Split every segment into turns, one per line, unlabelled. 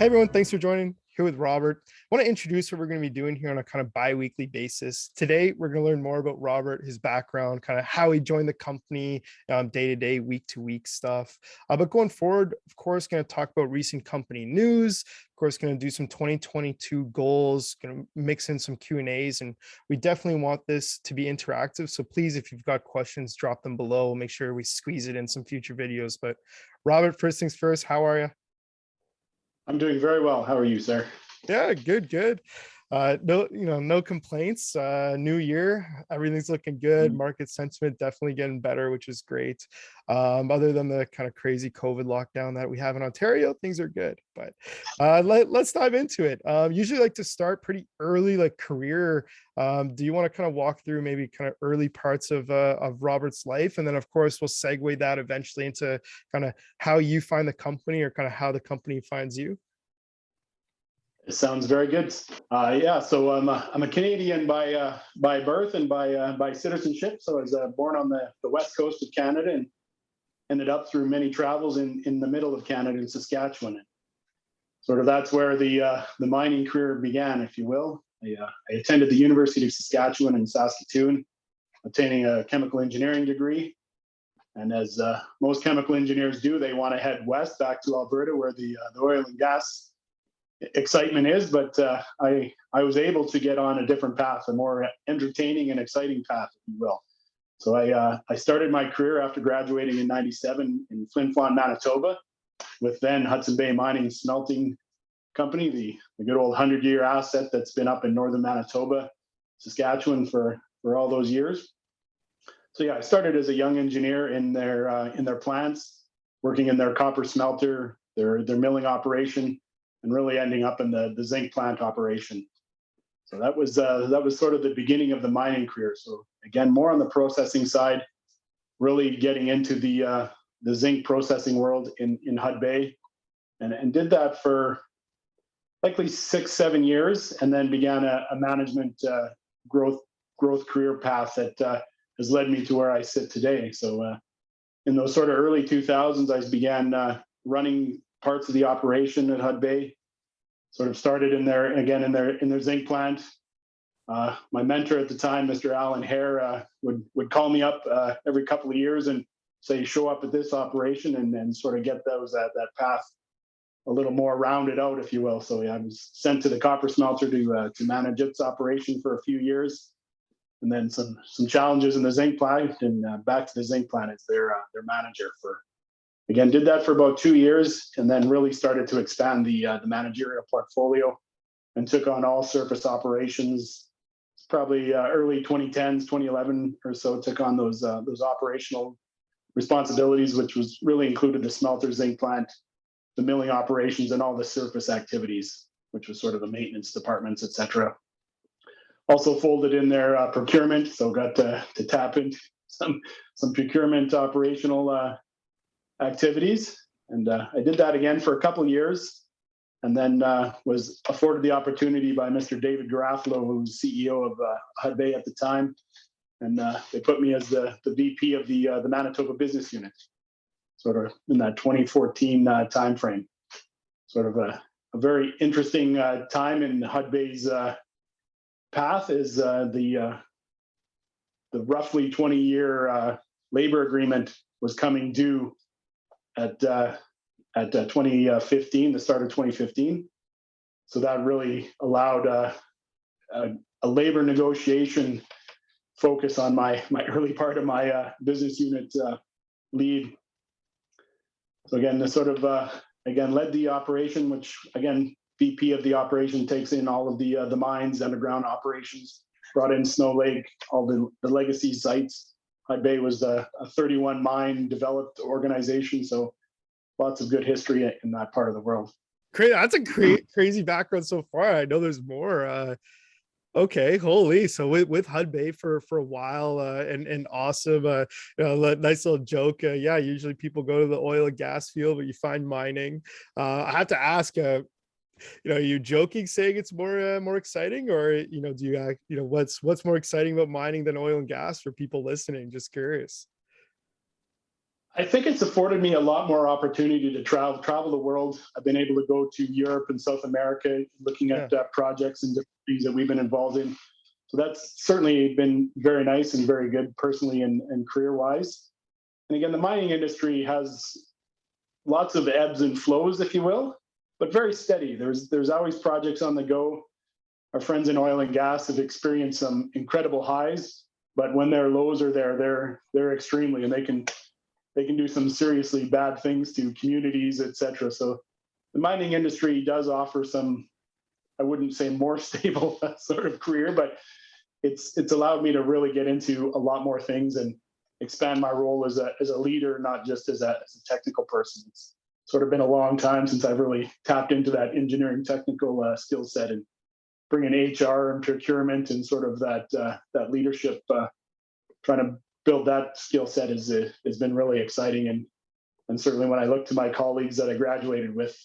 Hey everyone, thanks for joining. Here with Robert. I want to introduce what we're going to be doing here on a kind of bi-weekly basis. Today, we're going to learn more about Robert, his background, kind of how he joined the company, day-to-day, week-to-week stuff. But going forward, of course, going to talk about recent company news. Of course, going to do some 2022 goals, going to mix in some Q&As, and we definitely want this to be interactive. So please, if you've got questions, drop them below. Make sure we squeeze it in some future videos. But Robert, first things first, how are you?
I'm doing very well. How are you, sir?
Yeah, good. No complaints. New year, everything's looking good. Market sentiment definitely getting better, which is great. Other than the kind of crazy COVID lockdown that we have in Ontario, things are good. But let's dive into it. Usually like to start pretty early, like career. Do you want to kind of walk through maybe kind of early parts of Robert's life, and then of course we'll segue that eventually into kind of how you find the company or kind of how the company finds you?
It sounds very good. Yeah, so I'm a Canadian by birth and by citizenship. So I was born on the west coast of Canada and ended up through many travels in the middle of Canada in Saskatchewan. Sort of that's where the mining career began, if you will. I attended the University of Saskatchewan in Saskatoon, obtaining a chemical engineering degree. And as most chemical engineers do, they want to head west back to Alberta, where the oil and gas excitement is. But I was able to get on a different path, a more entertaining and exciting path, if you will. So I started my career after graduating in '97 in Flin Flon, Manitoba, with then HudBay Mining and Smelting Company, the good old 100-year asset that's been up in northern Manitoba, Saskatchewan for all those years. So yeah, I started as a young engineer in their plants, working in their copper smelter, their milling operation, and really ending up in the zinc plant operation. So that was sort of the beginning of the mining career. So again, more on the processing side, really getting into the zinc processing world in HudBay, and did that for likely 6-7 years, and then began a management growth career path that has led me to where I sit today. So in those sort of early 2000s, I began running parts of the operation at HudBay. Sort of started in their zinc plant. My mentor at the time, Mr. Alan Hare, would call me up every couple of years and say, show up at this operation, and then sort of get that path a little more rounded out, if you will. So yeah, I was sent to the copper smelter to manage its operation for a few years, and then some challenges in the zinc plant, and back to the zinc plant as their manager for. Again, did that for about 2 years, and then really started to expand the managerial portfolio, and took on all surface operations. Probably early 2010s, 2011 or so, took on those operational responsibilities, which was really included the smelter, zinc plant, the milling operations, and all the surface activities, which was sort of the maintenance departments, etc. Also folded in their procurement, so got to tap into some procurement operational activities, and I did that again for a couple of years, and then was afforded the opportunity by Mr. David Garofalo, who was CEO of HudBay at the time, and they put me as the VP of the Manitoba business unit, sort of in that 2014 timeframe. Sort of a very interesting time in HudBay's path, is the roughly 20-year labor agreement was coming due at 2015, the start of 2015. So that really allowed a labor negotiation focus on my early part of my business unit lead. So again, the sort of led the operation, which again, VP of the operation takes in all of the mines, underground operations, brought in Snow Lake, all the legacy sites. HudBay was a 31 mine developed organization, so lots of good history in that part of the world.
Great, that's a crazy background so far. I know there's more. Okay, holy. So with HudBay for a while, and awesome. Nice little joke. Yeah, usually people go to the oil and gas field, but you find mining. I have to ask. Are you joking, saying it's more exciting, or do you what's more exciting about mining than oil and gas for people listening? Just curious.
I think it's afforded me a lot more opportunity to travel the world. I've been able to go to Europe and South America, looking
Yeah.
at projects and different things that we've been involved in. So that's certainly been very nice and very good personally and career wise. And again, the mining industry has lots of ebbs and flows, if you will, but very steady. There's always projects on the go. Our friends in oil and gas have experienced some incredible highs, but when their lows are there, they're extremely, and they can do some seriously bad things to communities, etc. So the mining industry does offer some, I wouldn't say more stable sort of career, but it's allowed me to really get into a lot more things and expand my role as a leader, not just as a technical person. It's sort of been a long time since I've really tapped into that engineering technical skill set, and bringing HR and procurement and sort of that leadership, trying to build that skill set has been really exciting. And certainly when I look to my colleagues that I graduated with,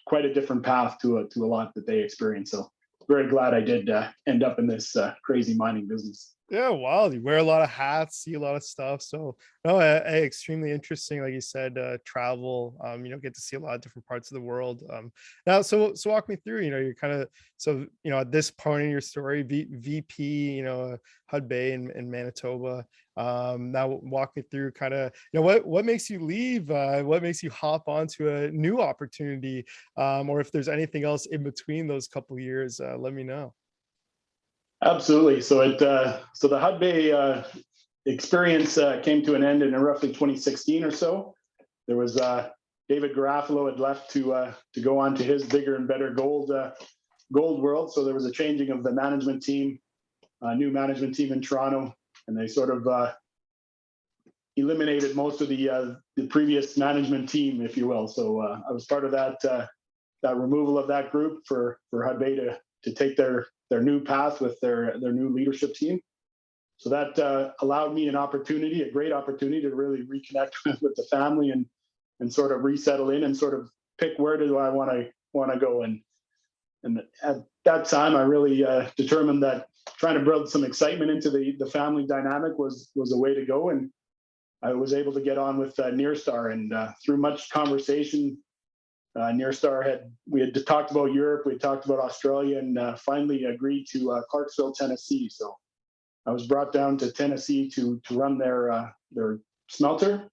quite a different path to a lot that they experienced. So very glad I did end up in this crazy mining business.
Yeah, wild. You wear a lot of hats, see a lot of stuff. So no, extremely interesting. Like you said, travel. Get to see a lot of different parts of the world. Now, so walk me through. You're kind of at this point in your story, VP. HudBay in Manitoba. Now walk me through kind of what makes you leave. What makes you hop onto a new opportunity, or if there's anything else in between those couple of years, let me know.
Absolutely. So so the HudBay experience came to an end in roughly 2016 or so. There was David Garofalo had left to go on to his bigger and better gold world. So there was a changing of the management team, new management team in Toronto, and they sort of eliminated most of the previous management team, if you will. So I was part of that removal of that group for HudBay to take their new path with their new leadership team. So that allowed me a great opportunity to really reconnect with the family and sort of resettle in and sort of pick where do I want to go. And at that time, I really determined that trying to build some excitement into the family dynamic was a way to go. And I was able to get on with Nearstar, and through much conversation, Nearstar we had talked about Europe, we had talked about Australia, and finally agreed to Clarksville, Tennessee. So I was brought down to Tennessee to run their smelter.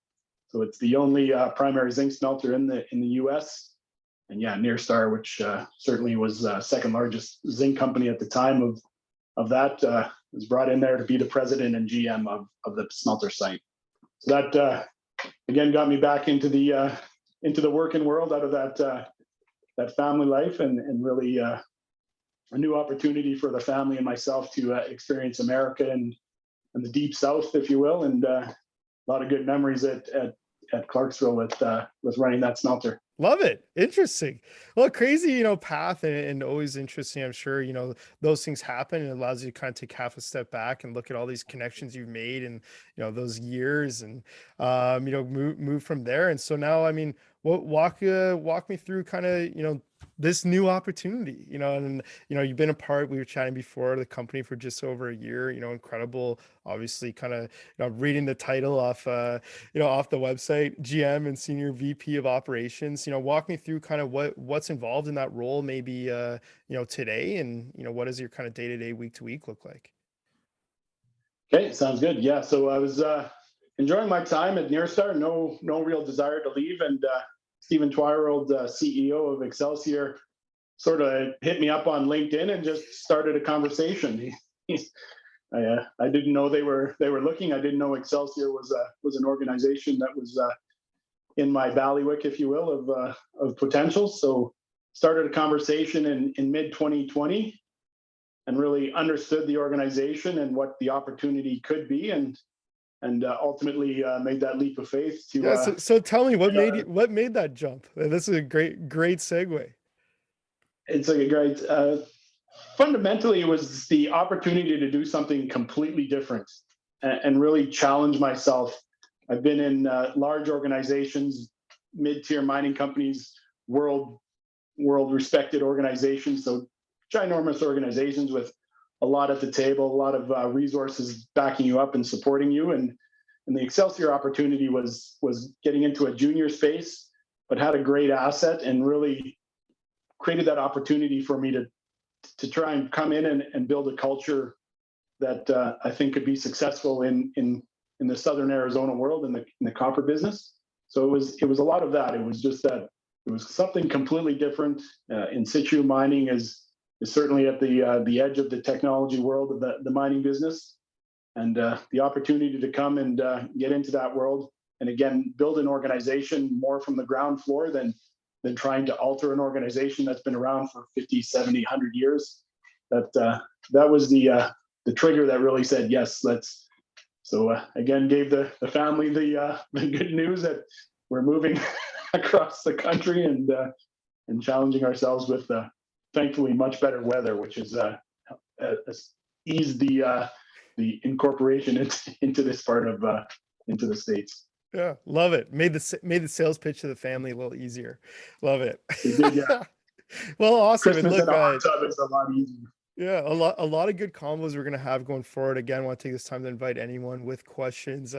So it's the only primary zinc smelter in the U.S. And yeah, Nearstar, which certainly was second largest zinc company at the time of that, was brought in there to be the president and GM of the smelter site. So that again got me back into the working world out of that family life, and really a new opportunity for the family and myself to experience America and the deep South, if you will, and a lot of good memories at Clarksville with running that smelter.
Love it. Interesting. Well, crazy, path, and always interesting. I'm sure, those things happen, and it allows you to kind of take half a step back and look at all these connections you've made and, those years, and, move from there. And so now, I mean, walk me through kind of, this new opportunity, and, you've been we were chatting before, the company for just over a year, incredible, obviously kind of, reading the title off the website, GM and Senior VP of Operations. Walk me through kind of what's involved in that role, maybe, today, and, what does your kind of day-to-day, week-to-week look like?
Okay, sounds good. Yeah, so I was enjoying my time at Nearstar, no real desire to leave, and Stephen Twyrold, CEO of Excelsior, sort of hit me up on LinkedIn and just started a conversation. I didn't know they were looking. I didn't know Excelsior was an organization that was in my bailiwick, if you will, of potential. So started a conversation in mid 2020, and really understood the organization and what the opportunity could be, and ultimately made that leap of faith to.
Yeah. So tell me, what made that jump? This is a great segue.
It's like a great. Fundamentally, it was the opportunity to do something completely different and really challenge myself. I've been in large organizations, mid-tier mining companies, world respected organizations, so ginormous organizations with a lot at the table, a lot of resources backing you up and supporting you, and And the Excelsior opportunity was getting into a junior space, but had a great asset and really created that opportunity for me to try and come in and build a culture that I think could be successful in the Southern Arizona world in the copper business. So it was a lot of that. It was just that it was something completely different. In situ mining is certainly at the edge of the technology world of the mining business, and the opportunity to come and get into that world and again build an organization more from the ground floor than trying to alter an organization that's been around for 50, 70, 100 years. That was the trigger that really said yes, let's. So again, gave the family the good news that we're moving across the country and challenging ourselves with thankfully much better weather, which is eased the incorporation into this part of into the States.
Yeah, love it. Made the sales pitch to the family a little easier. Love it.
It did, yeah.
Well, awesome. And
Christmas
look,
in a hot tub is a lot easier.
yeah, a lot of good combos we're gonna have going forward. Again, I want to take this time to invite anyone with questions.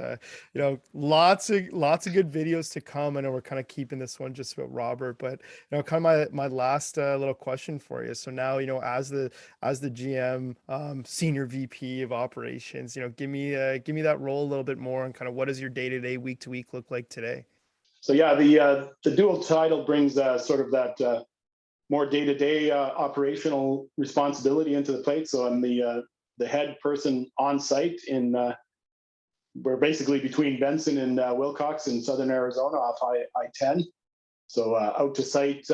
Lots of good videos to come. I know we're kind of keeping this one just about Robert, but kind of my last little question for you. So now, as the GM, senior VP of operations, give me that role a little bit more and kind of what does your day to day, week to week look like today?
So yeah, the dual title brings sort of that more day-to-day operational responsibility into the plate. So I'm the head person on site we're basically between Benson and Wilcox in Southern Arizona off I-10. So out to site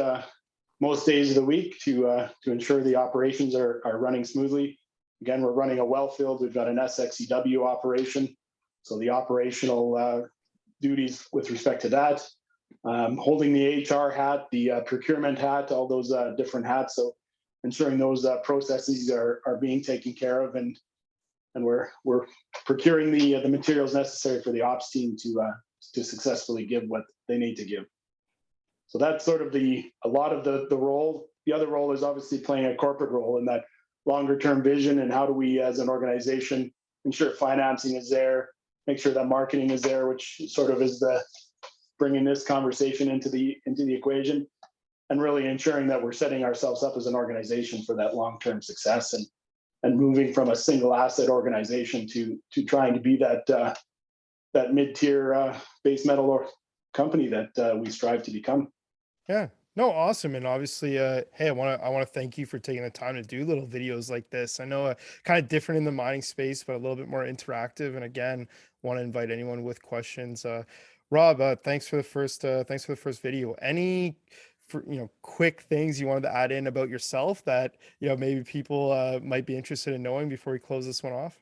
most days of the week to ensure the operations are running smoothly. Again, we're running a well field. We've got an SXEW operation. So the operational duties with respect to that. Holding the HR hat, the procurement hat, all those different hats. So ensuring those processes are being taken care of, and we're procuring the materials necessary for the ops team to successfully give what they need to give. So that's sort of a lot of the role. The other role is obviously playing a corporate role in that longer term vision, and how do we as an organization ensure financing is there, make sure that marketing is there, which sort of is the bringing this conversation into the equation, and really ensuring that we're setting ourselves up as an organization for that long-term success, and moving from a single asset organization to trying to be that mid-tier base metal or company that we strive to become.
Yeah. No, awesome. And obviously, hey, I want to thank you for taking the time to do little videos like this. I know kind of different in the mining space, but a little bit more interactive. And again, want to invite anyone with questions. Rob, thanks for the first video. Any quick things you wanted to add in about yourself that maybe people might be interested in knowing before we close this one off?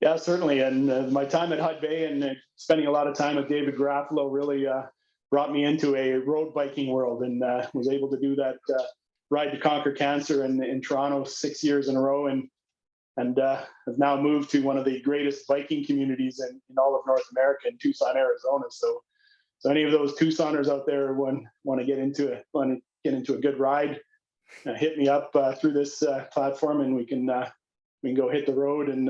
Yeah, certainly. And my time at HudBay and spending a lot of time with David Garofalo really brought me into a road biking world, and was able to do that ride to conquer cancer in Toronto 6 years in a row, and have now moved to one of the greatest biking communities in all of North America, in Tucson, Arizona. So any of those Tucsoners out there want to get into a good ride, hit me up through this platform, and we can go hit the road and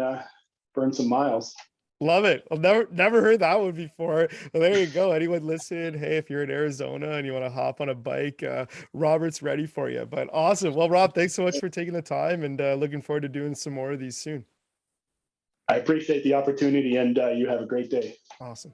burn some miles.
Love it. I've never heard that one before. Well, there you go. Anyone listening, hey, if you're in Arizona and you want to hop on a bike, Robert's ready for you. But awesome. Well, Rob, thanks so much for taking the time, and looking forward to doing some more of these soon.
I appreciate the opportunity, and you have a great day.
Awesome.